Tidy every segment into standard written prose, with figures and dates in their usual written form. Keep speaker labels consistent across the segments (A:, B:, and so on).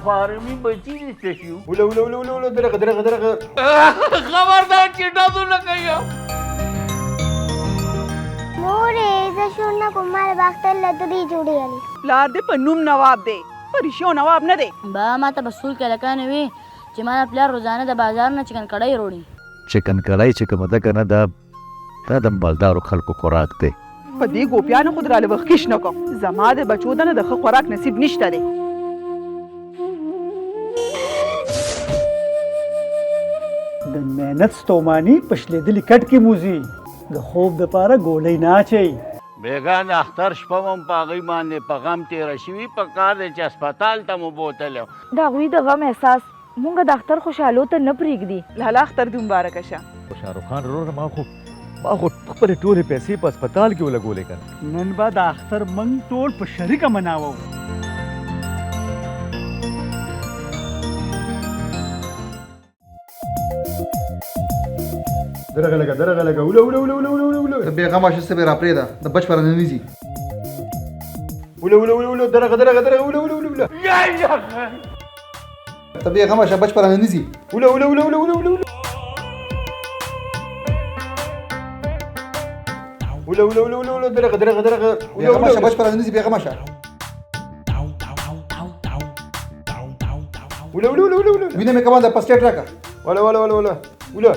A: فارمي بچی نشته شو
B: ولو درغه
A: خبردار چې ډادو نه کوي
C: مورې زه شونه کوم مال باختر لدري جوړې علي
D: پلار دې په نوم نواب دی په ریښو نواب نه دی
E: با ما ته بسول کې لکانه وي چې ما پلار روزانه د بازار نه چکن کړای وروړي
F: چکن کړای چې کومه ده کنه دا د مالدارو خلکو خوراک دی
D: په دې ګوپیانو خود را لوخکش نه کوم زما د بچو دنه د ښه خوراک نصیب نشته دی
G: د مهنت ستومانی پښلیدلې کټ کې موزي د خوب د پاره ګولۍ نه اچي
A: بیګا د اختر شپه هم په هغې باندې په غم تېره شوي په کار دی چې هسپتال ته مو بوتلی
H: د هغوی د غم احساس مونږ د اختر خوشحالو ته نه پرېږدي
D: لالا اختر دې مبارکه شه
F: شاهرخ خان وروره ما خو خپلې ټولې پیسې په هسپتال کې ولګولې که
G: نن به د اختر منګ ټول په شریکه مناوو
B: درغه لګه ولو
I: بیغمه شسته به را پرېده د بچ پر نه نیزي
B: ولو درغه ولو
I: ته بیغمه شه بچ پر نه نیزي
B: ولو درغه
I: بیغمه شه بچ پر نه نیزي بیغمه شه
B: ولو
I: وینه مې کمان د پسټیټ راکا
B: ولا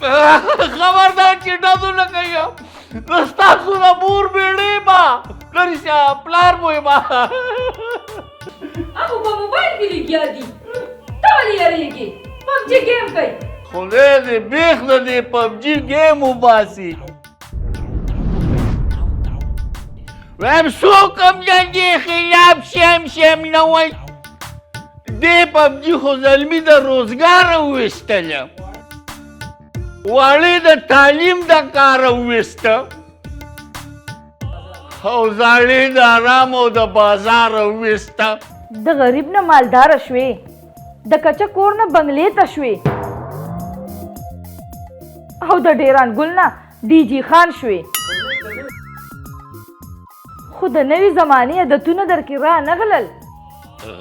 A: خبردار چې ډادو نه کوي ستاسو د مور بیړې به لرې شه پلار مو یې به
J: هغه په موبایل کې لګیا دي ته ولې یارېږې پبجي ګیم کوي
A: خدای دې بیخ د دې پبجي ګیم وباسي وایم څوک هم د دې خلاف شم نه وای دې پبجي خو زلمي د روزګاره وویستله واړې د تعلیم د کاره وویسته او زاړې د آرام او د بازار وویسته
H: د غریب نه مالداره شوې د کچه کور نه بنگلې ته شوې او د ډیران ګل نه ډي جي خان شوې خو د نوي زمانې عادتونه در کې را نه غلل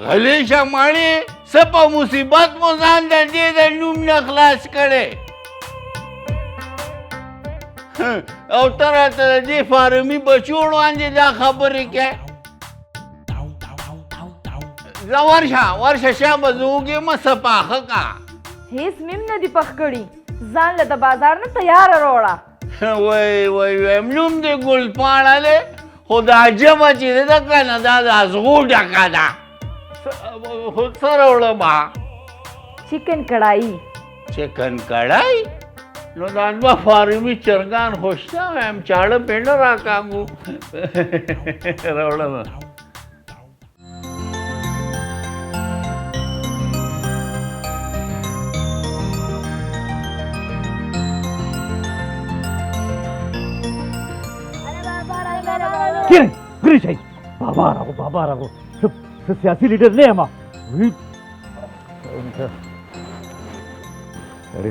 A: غلی شه ماړې څه په مصیبت مو ځان د دې د نوم نه خلاص کړی او ته راته د دې فارمي بچو وړاندې دا خبرې کوې ځه ورشه شابه زه وږې مه څه پاخه که
H: هیڅ میم نه دي پخ کړي ځان له د بازار نه تیاره راوړه
A: وایم نوم دې ګل پاڼه دی خو دا جمه چې دی ده که نه دا د ازغو ډکه ده خو څه راوړمه
H: چکن کړایي
A: چکن کړای نو دا دوه فارمي چرګان خو شته وایم چاړه پېنډه راکاږو راوړمه
F: غلی شئ بابا راغو څه سیاسي لیډر نه یم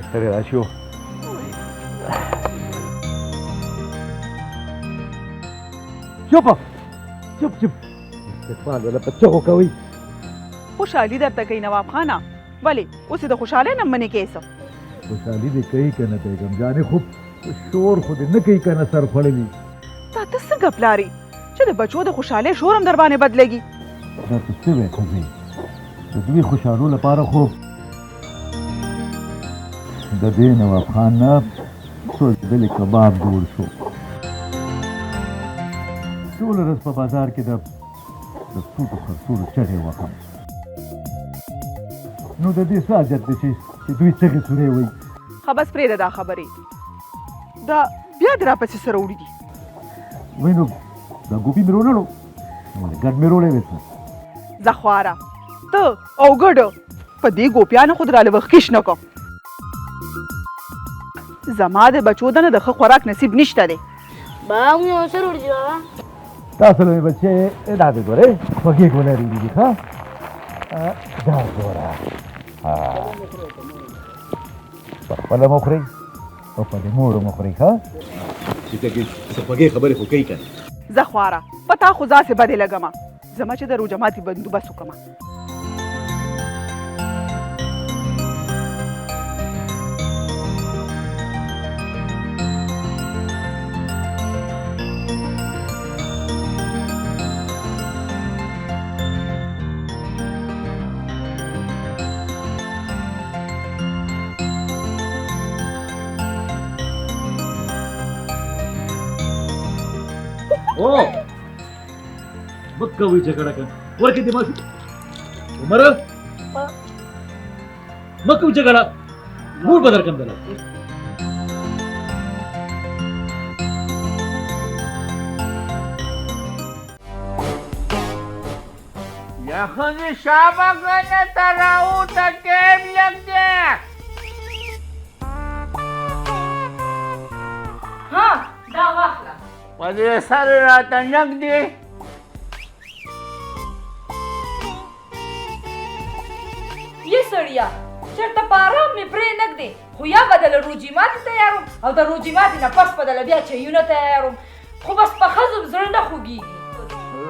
F: ستړی راشي چپ استقبال ولا په چغو کوي
D: خوشحالي درته کوي نواب خانه ولې اوس د خوشحالۍ نه منې کیسه
F: خوشحالي دې کوي که نه بیګم جانې خو شور خو دې نه کوي که نه سر خوړلي
D: دا ته څنګه پلارې چې د بچو د خوشحالۍ شور هم در باندې بدلېږي
F: دا ته څه وایې ښځې د دوی خوشحالو لپاره خو د دې نواب خان نه سوځېدلی کباب جوړ شو ټوله ورځ په بازار کې د سوټو خرڅولو چغې وهم نو د دې څه حاجت دی چې دوی څغې سورې وایي
D: ښه بس پرېږده دا خبرې دا بیا دې راپسې سره وړي دي
F: وایي نو دا ګوپي مې رونړو ولې ګډ مې روړی وې
D: زه خواره ته او ګډه په دې ګوپیانو خود را لوخکش نه کوم زما د بچو دنه د ښه خوراک نصیب نشته دی
E: با مو سره وړي بابا
F: تاسو له بچې دا دې ګورې خوږې ګولري دي ښه دا ګوره خپله مو خورئ او په دې مور مو خورئ ښه چې څه خوږې خبرې خو کوي که
D: زه خواره په تا خو ځاسې بدې لګمه زما چې د روجماتي بندوبست وکړمه
F: ओ मग कवी झगडा कर वर किती माशी उमर मग कवी झगडा मूळ बदल कर
A: यखन शाबा करने तराऊ टेम लग दे
J: हाँ दावाखला
A: पदे सारे रात नग दे
J: ये सड़िया चरता पारा में प्रे नग दे हुया बदल रोजी माती तयारुम او د روजी माती نه پس بدل بیا چې یونه تیاروم خو بس په خزم زړه نه خوږیږي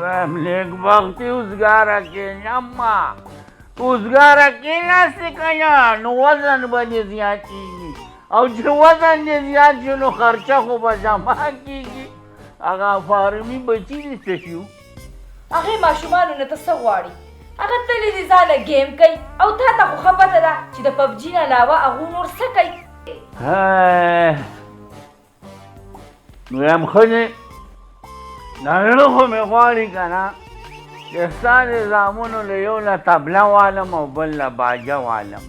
A: لیک وقتی اوزگارا که نما اوزگارا که نستی کنا نو وزن بده زیاد کیگی او چه وزن ده زیاد شو نو خرچه خوب زمان کیگی اگه فارمی بچی نیسته شو
J: هغه ماشومانو نه ته څه غواړي هغه تللی دي ځانه ګیم کوي او تا ته خو ښه پته ده چې د پبجي نه علاوه هغو نور څه کوي
A: نو یم ښځې نړۍ خو مې غواړي که نه چې ستا نظامونو له یو له طبله والم او بل له باجه والم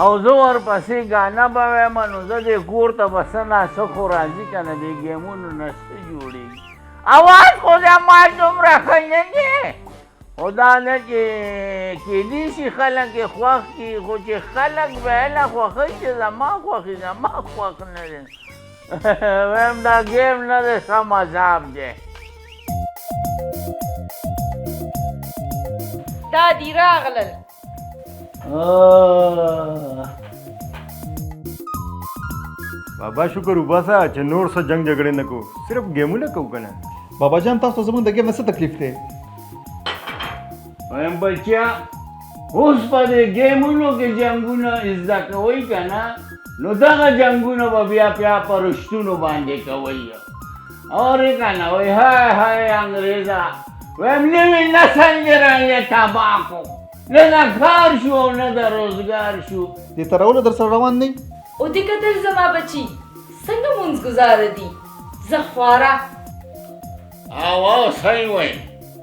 A: او زه ورپسې ګانه به وایم نو زه دې کور ته به څه ناڅه خو راځي که نه دې ګیمونو نه څه جوړېږي اواز خو دا ما دومره ښه نه دی خو دا نه چې کیدای شي خلک یې خوښ کړي خو چې خلک به هله خوښوي چې زما خوښي زما خوښ نه دی ویم دا گیم نه دی سم عذاب دی
J: دا دي راغلل
B: बाबा शुक्र उबासा چې نور څه جنگ جګړې نه کو صرف گیمونه کو کنه
I: بابا جان تاسو ته زموږ د ګیم نه څه تکلیف دی
A: ویم بچیا اوس په دې ګیمونو کې جنګونه زده کوئ که نه نو دغه جنګونه به بیا په رشتونو باندې کوئ اورې که نه وایي های های انګریزه ویم نوي نسل دې رانې تباه کړو نه د کار شو او نه د روزګار شو
I: دې تراونه در سره روان دی
J: او دې کتل زما بچي څنګه مونځ ګزاره دي زه خواره
A: او صحیح وایي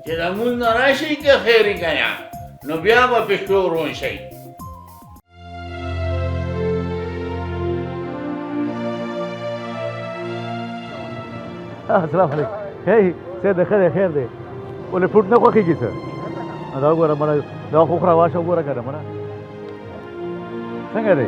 A: چې د مونځ نه راشئ که خیري که نه نو بیا به پښتو روڼ شئ
F: السلام علیکم هی څه ده خیر خیر دی ولې فوټ نه خوښېږي څه دا وګوره مړه دا خو خره واشه وګوره که نه مړه څنګه دی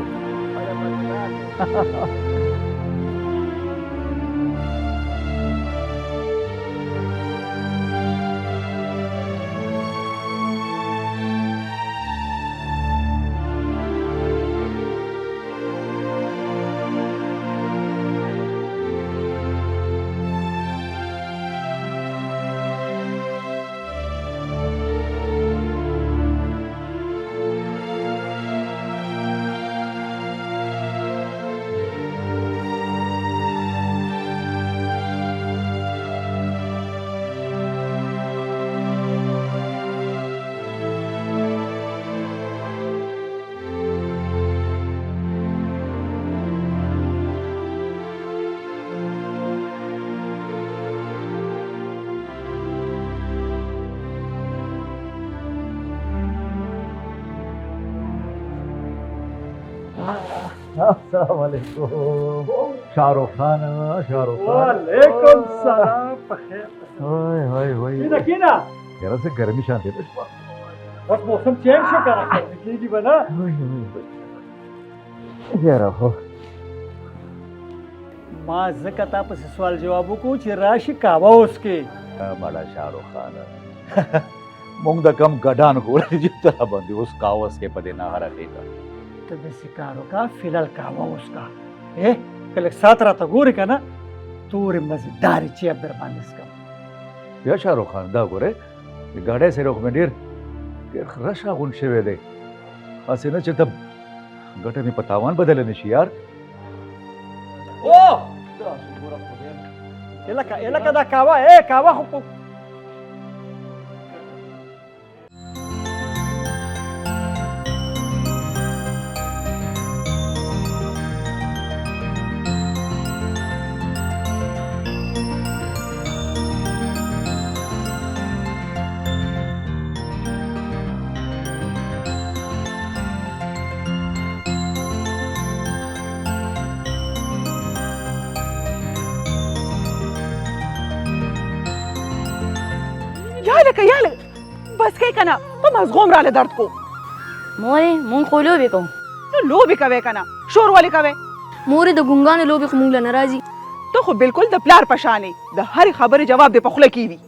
F: السلام علیکم شاهرخ خان
G: وعلیکم سلام په خیر
F: وای وای وای
G: کینا کینا
F: یاره څه ګرمي شانتې ده
G: بس موسم چینج شو کنه کیږي به نه
F: وای وای یاره خو
G: ما ځکه تا پسې سوال جواب وکړو چې راشي کعبه اوس کې
F: مړه شاهرخ خان مونږ د کم ګډان غوړې چې تر باندې اوس کاوس کې پدې نه هراته
G: ته داسې کار وکړه فی الحال کعبه اوس کا که لږ سات راته ګورې که نه تورې مزېدارې چیپ در باندې څکم
F: یا شاهرخ خان دا ګورې د ګاډۍ سره خو مې ډېر رش راغونډ شوی دی هسې نه چې ته ګټه مې په تاوان بدله نه شي یار
G: لکه دا کعبه کعبه خو
D: یا لکه بس کې کنه په مزغوم راله درد کو
E: مورې مونږ خو لوبې کوو
D: نو لوبې کوي کنه شور ولې کوي
E: مورې د ګونګانو لوبې خو مونږ له نه راځي
D: ته خو بالکل د پلار په شانې د هرې خبرې جواب دې په خوله کېږي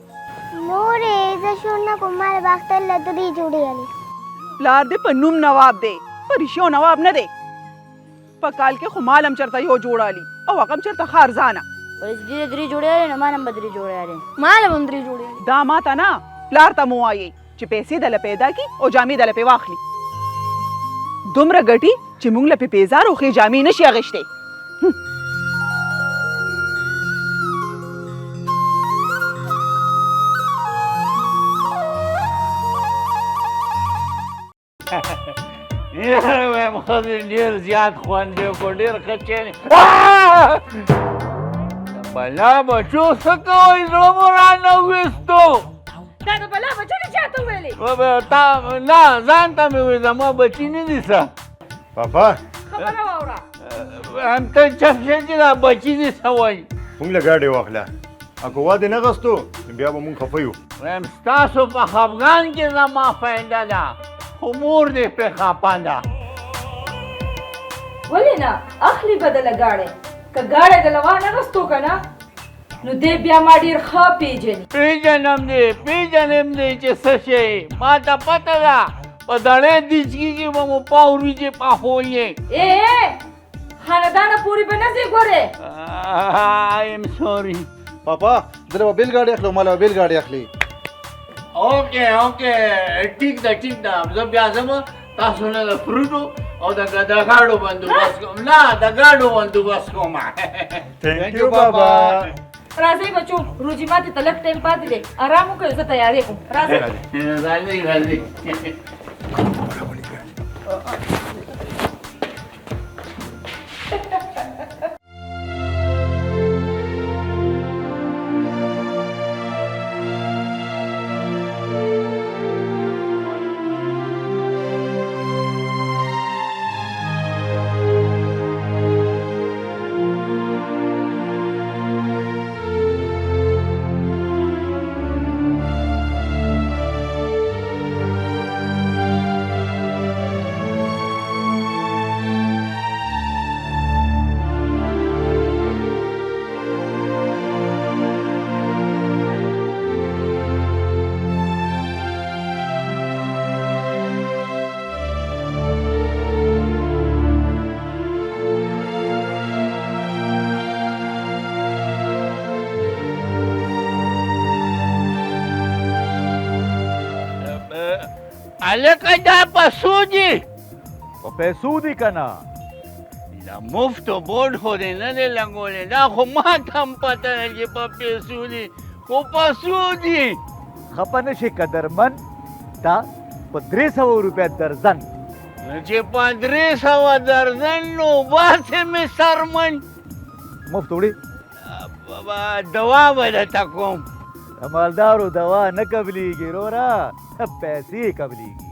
C: مورې زه شور نه کوم مال باختر له 3 جوړې علي
D: پلار دې په نوم نواب دی په ریشو نواب نه دی په کال کې خو مالم چرته یو جوړالي او هغه هم چرته خارزانه
E: ولې چې دې 3 جوړې لري نو ما هم به 3 جوړې لري ما له هم 3 جوړې
D: دا ماته نه پلار ته مو وایي چې پیسې دله پیدا کی او جامې دله پې واخلي دومره ګټي چې موږ له پې پیزار او ښې جامې نشي اغوښتی
A: یاره وایم ښځې ډېر زیات خوند یې وکړو ډېر ښه چینې بلا بچو څه کوئ زړه مو رانه ویستو
J: دا د بلا بچو دې چاته ویلې
A: نه ځان ته مې وایي زما بچي نه دي څه
B: پاپا
J: خبره واوره
A: هم ته چپ شې چې دا بچي دي څه وایي
B: مونږ له ګاډۍ واخله اکو واده نه غستو بیا به مونږ خفه یو
A: وایم ستاسو په خفګان کې زما فایده ده خو مور دې پرې خفه ده
J: ولې نه اخلي بدله ګاړې که ګاړې د لوا نه غستو که نه نو دې بیا ما ډېر ښه پېژني
A: پیژنم دې چې څه شی ما ته پته ده په دړې دیچکي کې به مو پاوریجې پخویې
J: خاندانه پورې به نه ځې ګورې
A: آی ایم سوري
I: پاپا زه به بیل ګاډي اخلم مال به بیل ګاډي اخلي
A: اوکې ټیک ده زه بیا ځم تاسو نه د فروټو او د ګاډو بندوبست کوم نه د ګاډو بندوبست کوم
B: تھینک یو بابا
J: راځئ بچو روجي ماتې ته لږ ټایم پاتې دی ارام وکړئ زه تیارې کوم راځئ
A: راځي هلکه دا په څو دي
F: په پیسو دي که نه
A: دا مفتو بورډ خو دې نه دی لګولی دا خو ما ته هم پته ده چې په پیسو دي خو په څو دي
F: خفه نه شي قدرمن دا په 300 روپیا درزن
A: چې په 300 درزن نو باسې مې سرمن
F: مفت وړي
A: دوا به درته کوم
F: د مالدارو دوا نه قبلیږي رورا پیسې قبلیږي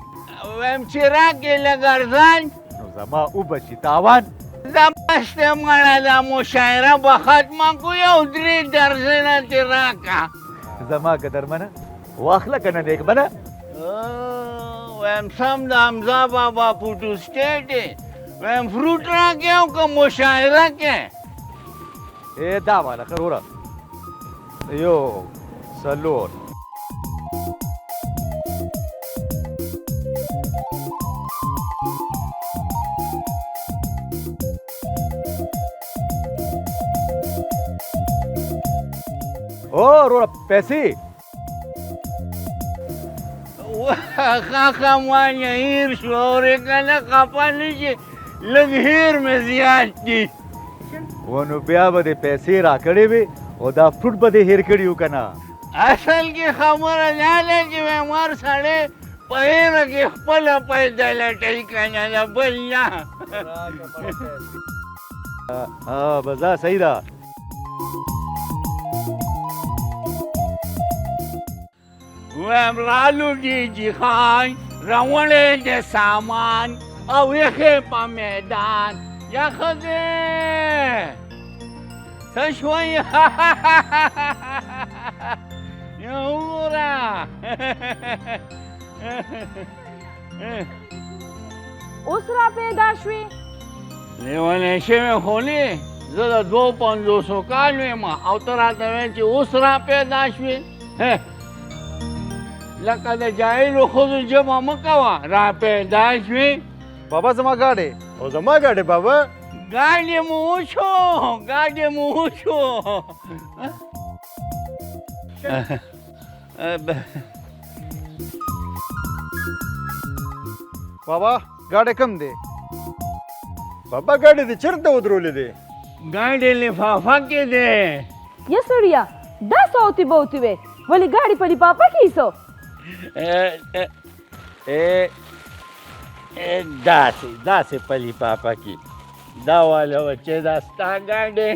A: وایم چې راکړې لږ ارزان
F: نو زما وبشي تاوان
A: دا مستې مړه دا مشاعره به ختمه کړو یو 3 درزنه دې راکړه
F: زما قدرمنه واخله که نه نیکمنه
A: وایم سم د حمزه بابا فوټو سټیټ دی وایم فروټ راکړې او که مشاعره کې
F: دا والا ښه رورا یو څلور او رورا پیسې
A: خاخه مانیه هیر شو اورې که نه خفه نه شي لږ هیر مې زیات دي
F: ونو بیا به دې پیسې راکړې وې او دا فروټ به دې هیر کړي وو که نه
A: اصل کې خبره دا ده چې بیمار سړی په هیره کې خپله پیدا لټوي که نه د بل نه
F: بزا صحیح ده
A: وایم رالوږي جیخان راوړی د سامان او یخې په میدان یا ښځې څه شوی وګوره
H: اوس را پیدا شوې
A: لیونی شوې خو نه زه د 250 کالو یم او ته راته وایې چې اوس را پیدا شوې لکه د جاهلو ښځو ژبه مه کوه را پیدا شوې
I: بابا زما گاډي
B: او زما ګاډی بابا
A: ګاډی مو وشو ګاډی مو وشو
I: بابا گاډي کم دی
B: بابا ګاډی دې چېرته ودرولې دی
A: ګاډی لفافه کې دی
H: یا سړیا دا صوتي بوتي وې ولې ګاډي په لفافه کې ایسو
A: داسې په لفافه کې دا واله بچې دا ستا ګاډی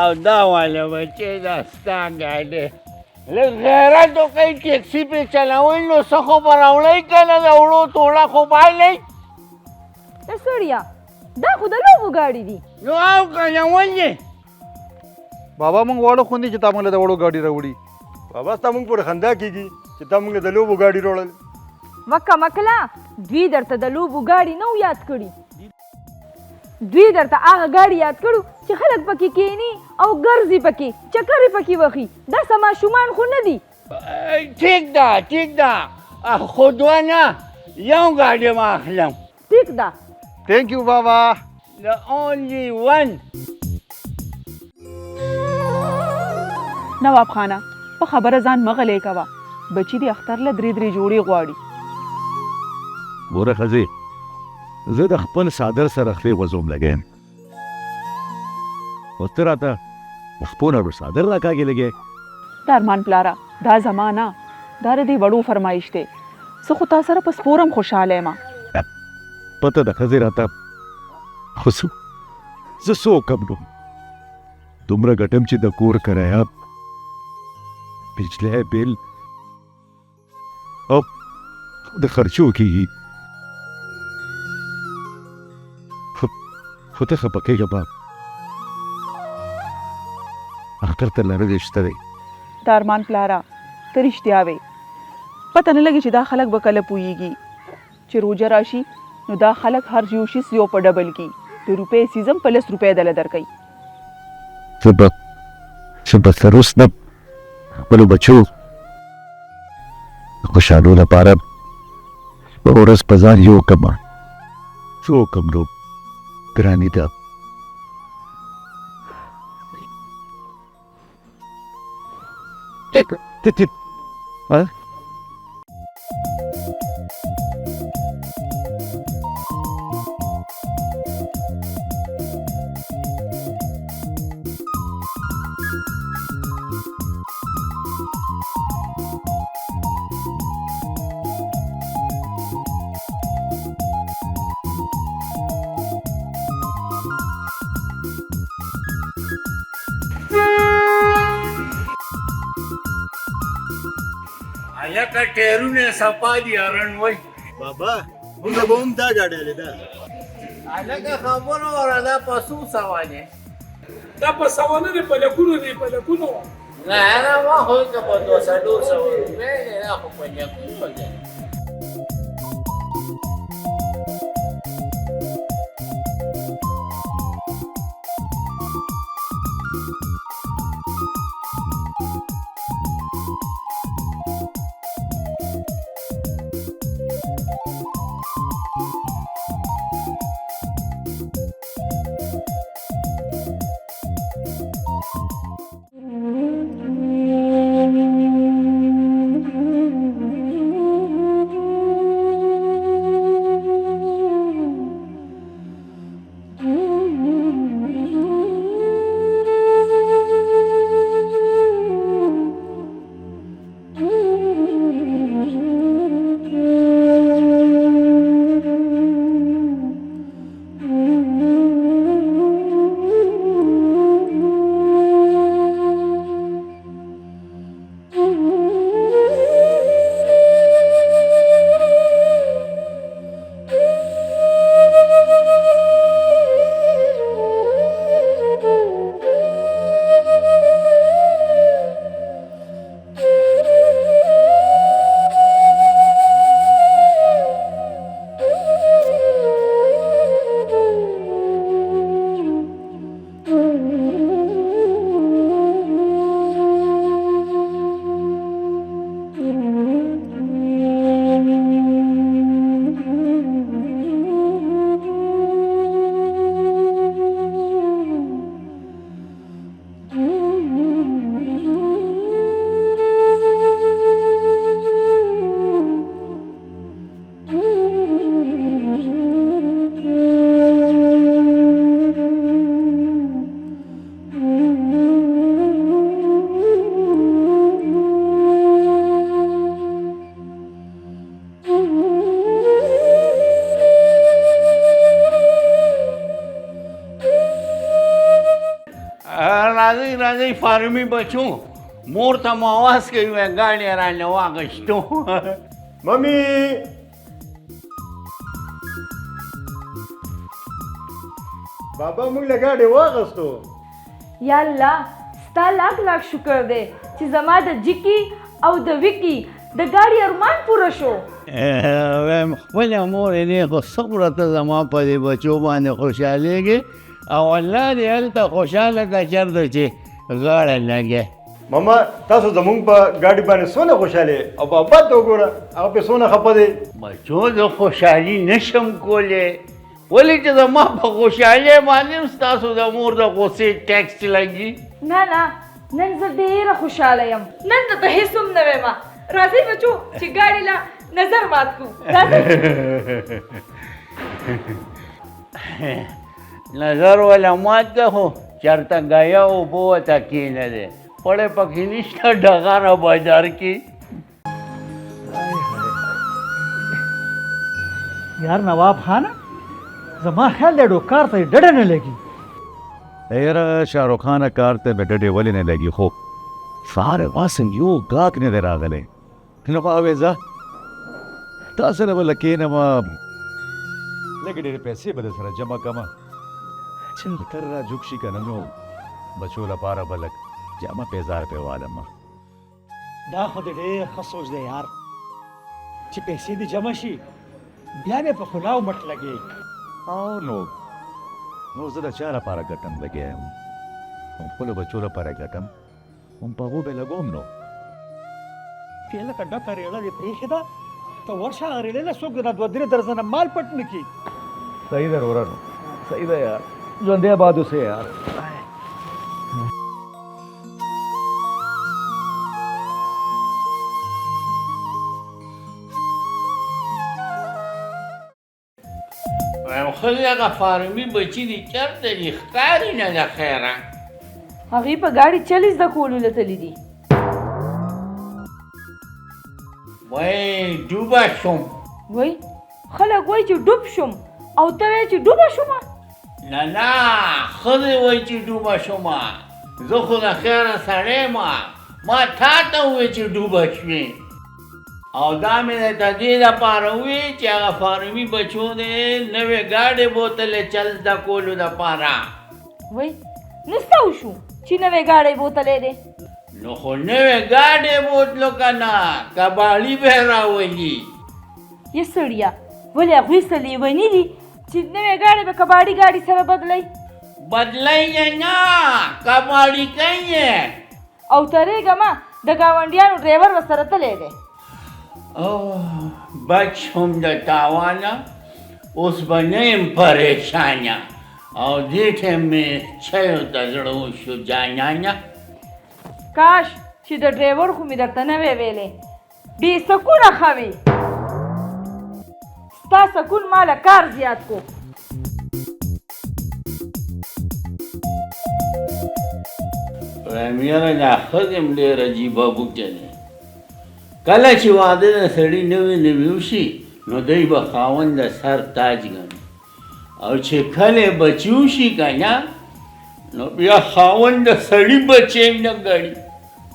A: او دا واله بچې دا ستا ګاډی لږ غیرت وکئ ټیکسي پرې چلوئ نو څه خو به راوړئ که نه د وړو توړه خو بایلئ
H: یا سړیا دا خو د لوبو ګاډي دي
A: نو او که نه ولې
I: بابا مونږ واړه خوندي چې تا مونږ له د وړو ګاډي راوړي
B: بابا ستا موږ پورې خندا کېږي چې تا موږ له د لوبو ګاډي راوړل
H: وکه مکلا دوی درته د لوبو ګاډي نه یاد کړي دوی درته هغه ګاډي یاد کړو چې خلک پکې کینی او ګرځي پکې چکرې پکې وخي دا ماشومان خو نه دي
A: ټیک ده خو دوه نه یو ګاډی ما اخلم
H: ټیک ده
I: تھینک یو بابا
A: The only one
D: نواب خانه په خبره ځان مغلې کوه بچی دی اختر له درې جوړې غواړي
F: ګوره ښځې زه د خپل څادر سره خولې وځوم لګیم او ته راته خپونه به څادر راکاږې لګې
D: د ارمان پلاره دا زمانه دا د دې وړو فرمایش دی زه خو تا سره په سپورم خوشحاله یم
F: پته ده ښځې راته خو زه څه وکړم نو دومره ګټم چې د کور کرایه بجلی بل او د خرچو کېږي خو ته خفه کېږه باب اختر ته لرلې شته دی
D: د ارمان پلاره ته رښتیا وې پته نه لګي چې دا خلک به کله پوهېږي چې روژه راشي نو دا خلک هر یو شي یو په ډبل کې د روپۍ سیزم په 10 روپۍ دله درکوي
F: زه به تر اوس نه خپلو بچو د خوشحالو لپاره په ورځ په ځان یو کړم څه وکړم نو ګرانې ده
A: هلکه ټیرونه صفا دي ارن وای
B: بابا موږ به هم دا ګاډی لیده
A: هلکه خبره وره دا په څو سوه دی
K: دا په سوه نه دی په لکونو دی په لکونو
A: نه نه ما خو که په 200 روپۍ دی دا خو په لکونو دی دی فارمي بچو مور ته مو اواز کوي وای ګاډي رانه واغشتو
B: ممی بابا موږ له ګاډي واغستو.
H: یا الله ستا لاک لاک شکر دی چې زما د جیکی او د ویکی د ګاډي ارمان پوره شو.
A: وایم خپله مور یې خو څومره ته زما په دې بچو باندې خوشحالېږي او الله دې هلته خوشحاله کړه چېرته چې غاړه لګې.
B: ماما تاسو زمونږ په ګاډي باندې څونه خوشحاله او بابا ته وګوره هغه په څونه خفه دی.
A: بچو زه خوشحالي نشم کولی ولې چې زما په خوشحالۍ باندې هم ستاسو د مور د غوسې ټیکس لګي.
H: نه نه نن زه ډېره خوشحاله یم. نن ته هېڅ هم نه ویم. راځئ بچو چې ګاډي له نظر مات کړو.
A: نظر ولا مات که خو چېرته ګیا اوبه ورته کښېنه دی پړی پکې نشته ډغره بازار کې.
G: یار نواب خان زما خیال دی ډوکار ته ډډه نه لګي.
F: یاره شاهرخ خانه کار ته مې ډډې ولې نه لګي خو سهار واسم یو ګاک نه دی راغلی نو خو ځه تا سره به کښېنم لږې ډېرې پیسې به در سره جمع کړمه چې تر را جوګ شي که نه نو بچو لپاره به لږ جامه پیزار پې والم.
G: دا خو دې ډېر ښه سوچ دی یار چې پیسې دې جمع شي بیا مې په خلاو مټ لګې.
F: او نو زه د چا لپاره ګټم لګیا یم هم خپلو بچو لپاره ګټم هم په هغو به لګوم نو.
G: چې لکه ډکه ریړه دې پرېښې ده ته ورشه هغه ریړې نه څوک نه دوه درې درزنه مال پټ نه کړي.
F: صحیح ده ورانو صحیح ده یار ژوندی آباد اوسې یار.
A: وایم ښځې هغه فارمي بچي دي چېرته دي ښکاري نه ده خیره.
H: هغې په ګاډي چلې زده کولو لتلي دي.
A: وای ډوبه شوم.
H: وای خلک وایي چې ډوب شوم او ته وایې چې ډوبه شومه.
A: نه نه ښځې وایي چې ډوبه شومه زه خو د خیره سړی ما تا ته ووایې چې ډوبه شوې او دا مې درته دې دپاره ووایي چې هغه فارمي بچو دی نوې ګاډې بوتلې چل زده کولو دپاره.
H: وای نو څه وشو چې نوې ګاډی بوتلی دی؟
A: نو خو نوې ګاډې بوتلو که نه کباړي به یې راولي.
H: یه سړیه ولې هغوی څه لیوني دي چې نوې ګاډی به کباړي ګاډي سره بدلی؟
A: بدلی یې نه کباړي کوي یې.
H: او ترېږه ما د ګاونډیانو ډرایور ورسره تلی دی.
A: بچ هم د تاوانه اوس به نه یم پریشانه او دې ټیم مې چایو ته زړه وشو جانانه.
H: کاش چې د ډرایور خو مې درته نه وی ویلی بې سکونه ښه وي. ستا سکون ما له کار زیات کو.
A: وایم یاره دا ښځې هم ډېر عجیبه بوټه دی. کله چې واده د سړي نوي نوي وشي نو دوی به خاوند د سر تاج ګڼي او چې کله بچي وشي که نه نو بیا خاوند د سړي بچی نه ګڼي.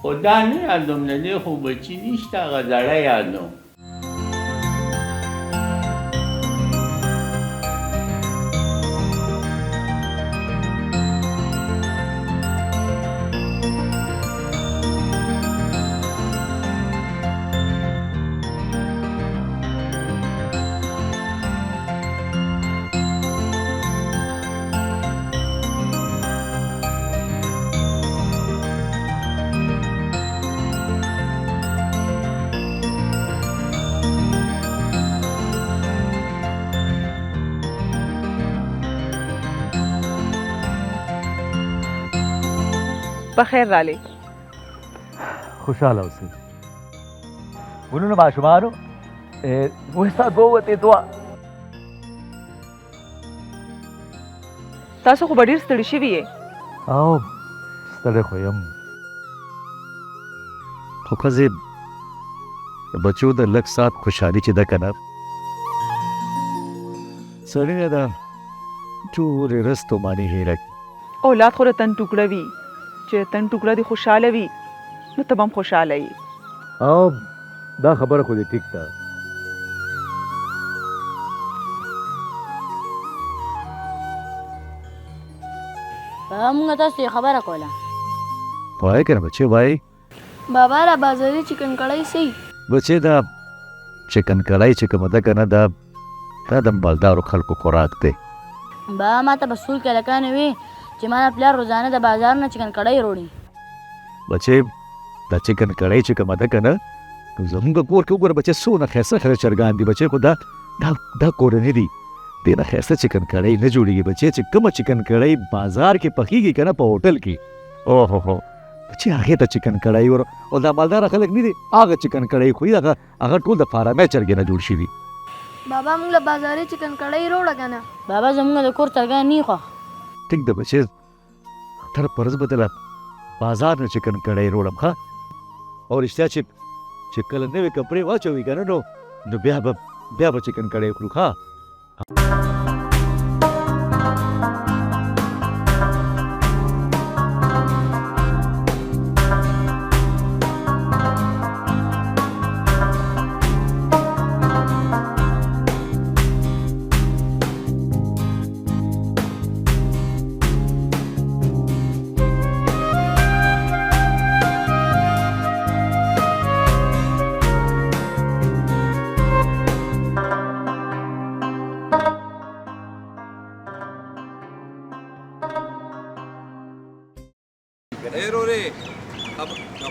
A: خو دا نه یادوم د دې خو بچي نشته هغه زړه یادوم.
D: بخیر رالی.
F: خوشحاله اوسئ. ونو ماشومانو وستا بوتې دوه
D: تاسو خو به ډېر ستړي شوي یې.
F: او ستړی خو یم خو ښځې د بچو د لږ ساعت خوشحالي چې ده که نه سړی نه ده ټولې رستو باندې هیره
D: اولاد خو د تن ټوکړه وي چې تن ټوکړه دې خوشحاله وي نو ته به هم خوشحاله یې.
F: او دا خبره خو دې ټیک ده.
E: بابا مونږ تاسو ته خبره کوله.
F: وایه که نه بچې وایي.
E: بابا را بازاري چکن کړی سي.
F: بچې دا چکن کړای چې کومه ده که نه دا د مالدارو خلکو خوراک دی.
E: بابا ما ته به څو کلکانې وي چې ما نه پلار روزانه د بازار نه چکن کړی وروړي.
F: بچې دا چکن کړای چې کومه ده که نه زموږ کور کې وګوره بچې څونه ښایسته ښایسته چرګان دي بچې خو دا کورني دي دې نه ښایسته چکن کړای نه جوړېږي بچې چې کومه چکن کړای بازار کې پخېږي که نه په هوټل کې اوهو بچې هغې ته چکن کړای او دا مالداره خلک نه دي هغه چکن کړای خو هغه ټول د فارمې چرګې نه جوړ شوي.
C: بابا موږ له بازاري چکن کړای وروړه که نه.
E: بابا زموږ د کور چرګان نه خوښ.
F: ټیک ده بچې تر پرز به دله بازار نه چکن کړای وروړم ښه او رښتیا چې کله نوې کپړې واچوي که نه نو بیا به چکن کړای وکړو ښه.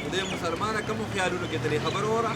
L: خدای مسلمانه کوم خیالونو کې ترې خبر وره.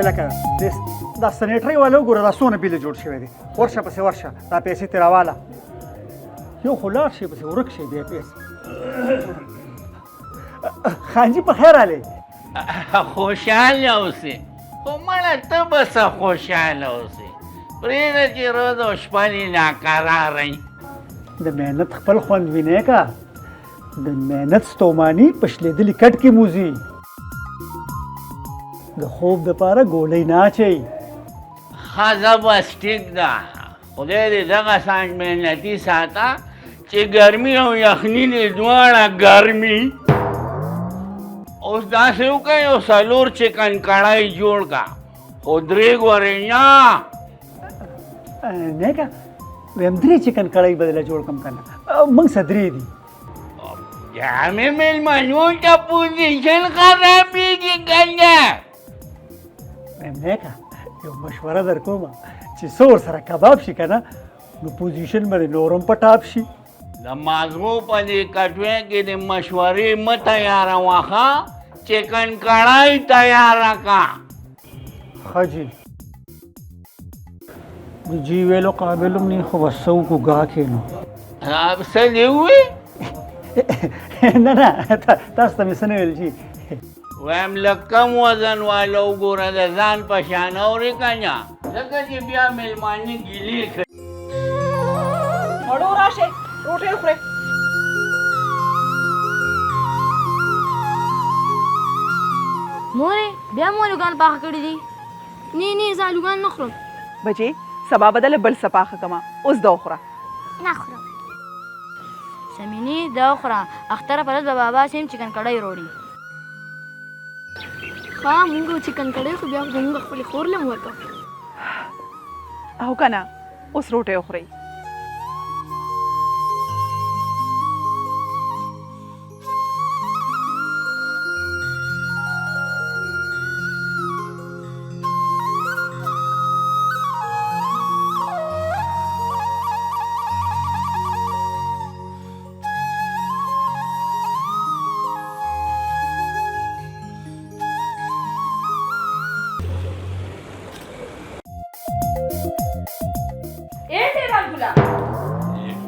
G: لکه دا سنیټرۍ والا وګوره دا څونه بیلې جوړ شوی دی ورشه پسې ورشه دا پیسې ترې راواله یو خو لاړ شي پسې ورک شي بیا پیسې خانجي په خیر رالی
A: خوشحاله اوسې خو مړه ته به څه خوشحاله اوسې پرېږده چې روز او شپه دې ناقراره وي
G: د محنت خپل خوند وینې که د محنت ستوماني په شلېدلي کټ کې موځي د خوب دپاره ګولۍ نه اچوي
A: ښځه بس ټیک ده خدای دې دغه سان محنتي ساته چې ګرمي او یخني دې دواړه ګرمي اوس داسې وکړئ یو څلور چکن کړای جوړ کا خو درې ګورې نه
G: نه که ویم درې چکن کړای به دله جوړ کړم که نه موږ څه درې دي
A: جامې مېلمنو ته پوزیشن خرابېږي که نه
G: نیکه یو مشوره در کومه چې څه ورسره کباب شي که نه نو پوزیشن به دې نور هم په ټاپ شي
A: د مازغو په دې کټوۍ کې د مشورې مه تیاروه ښه چکن کړای تیاره کا
G: ښه جي د جي ویلو قابل هم نه خو بس څه وکړو ګاه کښېنو
A: څه دې ووې
G: نه تاسو ته مې څه نه ویل جي
A: وایم لږ کم وزن والا وګوره د ځان په شان اورې که نه ځکه چې بیا میلمانه ګیلې کوي
D: مړو راشه روټۍ خورئ
E: مورې بیا مو الوګان پاخه کړي دي نه زه الوګان نه خورم
D: بچې سبا بدله بل څه پاخه کما اوس دا وخوره
C: نه خورم
E: سمینی دا وخوره اختره پرز به بابا سیم چکن کړی روړي
C: ښه مونږ چکن کړی خو بیا خو مونږ خپلې خور له هم ورکړو
D: او که نه اوس روټۍ وخورئ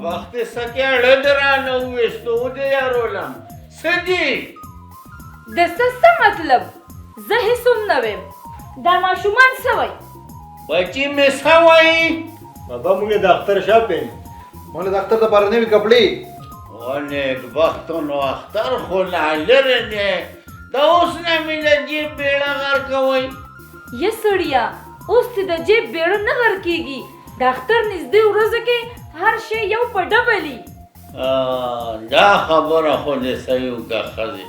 A: وخت سکه اړه درانه وویستو د یارولم څه دي
J: د څه مطلب زه هیڅ هم نه ویم دا ماشومان څه وایي
A: بچی مې څه وایي
B: بابا مونږ د اختر شاپین
I: مونږ د اختر دپاره نوي کپړې
A: او نیکبختو نو اختر خو لا لرې دی دا اوس نه مې د جیب بیړه غر کوئ
J: یه سړیا اوس چې د جیب بیړه نه غر کېږي د اختر نږدې ورځو کې هر شی یو په ډبلي
A: دا خبره خو دې صحیح وکړه ښځې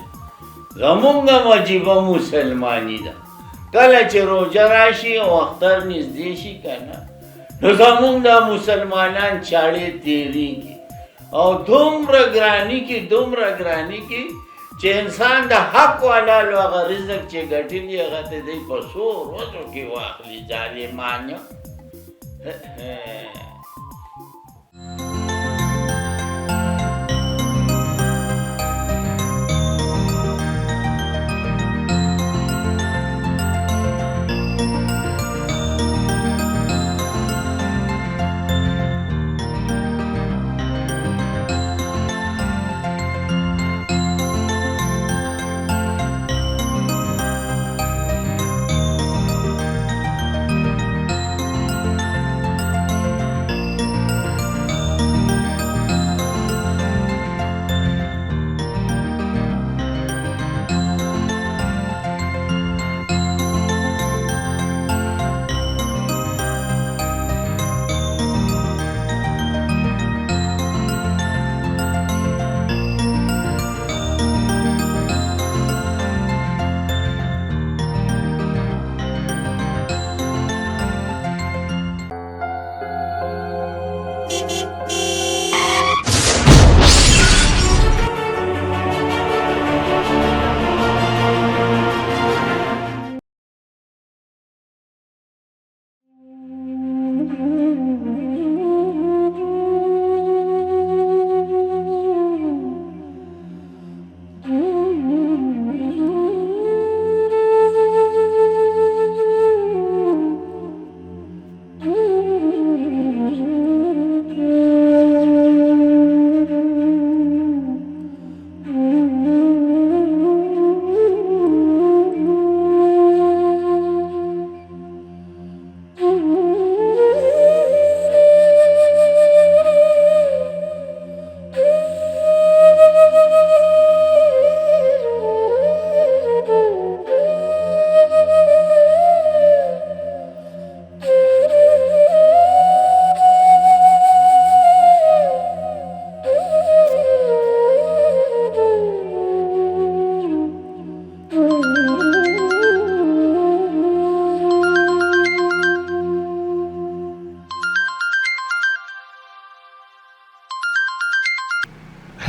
A: زمونږ هم عجیبه مسلماني ده کله چې روژه راشي او اختر نږدې شي که نه نو زمونږ دا مسلمانان چاړې تېرېږي او دومره ګراني کې چې انسان د حق والالو هغه رزق چې ګټلي هغه ته دی په څو ورځو کې واخلي ظالمانه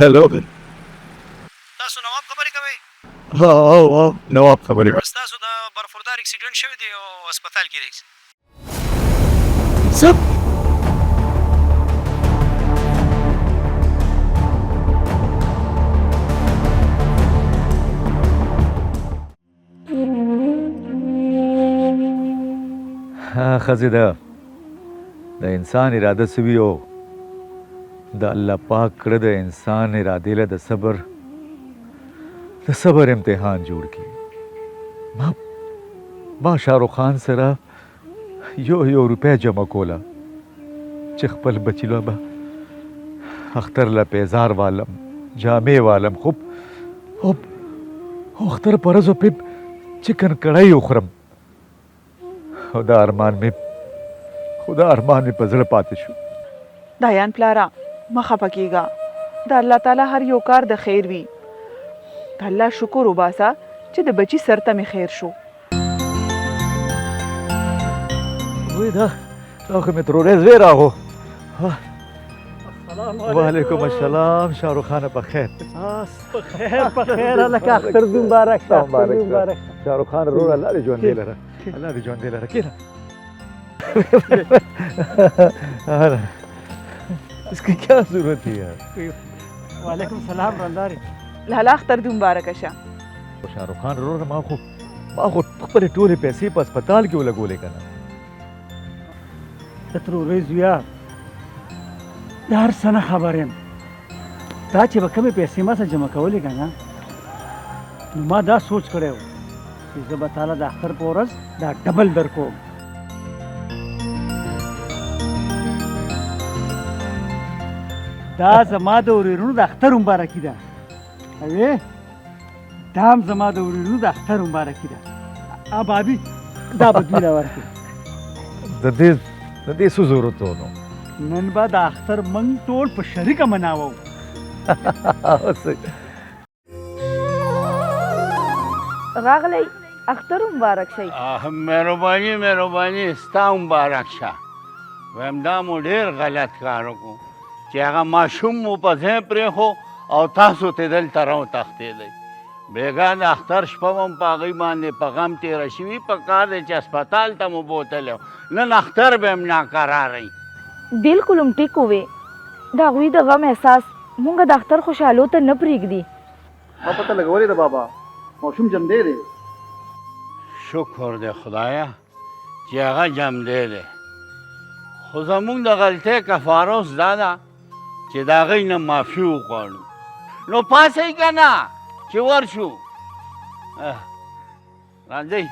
F: हेलो
G: تاسو نواب خبرې کوئ
F: ها نواب خبرې
G: تاسو د برفوردار اکسیډنټ شوی دی او هسپتال کې دی
F: سب ښځې د انسان اراده سوي او د الله پاک کړه د انسان ارادې له د صبر امتحان جوړ کړي ما شاهرخ خان سره یو روپۍ جمع کوله چې خپل بچی له به اختر له پیزار والم جامې والم خو اختر پر ورځو پې چکن کړای وخورم خو دا ارمان مې په زړه پاتې شو.
D: دایان پلارا مه خفه کېږه د الله تعالی هر یو کار د خیر وي. د الله شکر وباسه چې د بچي سر ته مې خیر شو.
F: وای دا خو مې ترورې زوی راغو. وعلیکم السلام شاهرخ خان په خیر.
G: په خیر لکه اختر دې مبارک شه.
F: شاهرخ خان رور الله دې ژوندی لره کېنه. इसकी क्या जरूरत है यार.
G: وعلیکم السلام رنداري.
D: لالا اختر دې مبارکه شه.
F: شاهرخ خان رور ما خو خپلې ټولې پیسې په هسپتال کې ولګولې که نه.
G: د ترورې زویا د هر څه نه خبر یم. دا چې به کومې پیسې ما سره جمع کولې که نه نو ما دا سوچ کړی و چې زه به تاله د اختر په ورځ دا ډبل درکوم. دا زما د ورېرونو د اختر مبارکي ده. اوې دا هم زما د ورېرونو د اختر مبارکي ده. بابي دا به دوی له ورکړي.
F: د دې څه ضرورت و نو.
G: نن به د اختر موږ ټول په شریکه مناوو.
H: راغلی اختر مبارک شي.
A: مهرباني ستا مبارک شه. وایم دا مو ډېر غلط کار وکړو چې هغه ماشوم مو په ځای پرېښو او تاسو ته دلته راوتښتېدئ. بېګا د اختر شپه مو په هغوی باندې په غم تېره شوي په کار دی چې هسپتال ته مو بوتلی نن اختر به یم ناقراری.
H: بالکل هم ټیک وې. د هغوی د غم احساس مونږ د اختر خوشحالو ته نه پرېږدي.
I: ما پته لګولې ده بابا ماشوم جمدی دی.
A: شکر دی خدایه چې هغه جمدی دی. خو زمونږ د غلطۍ کفاره اوس دا ده چې د هغوی نه معافي وغواړو. نو پاسئ که نه چې ورشو راځئ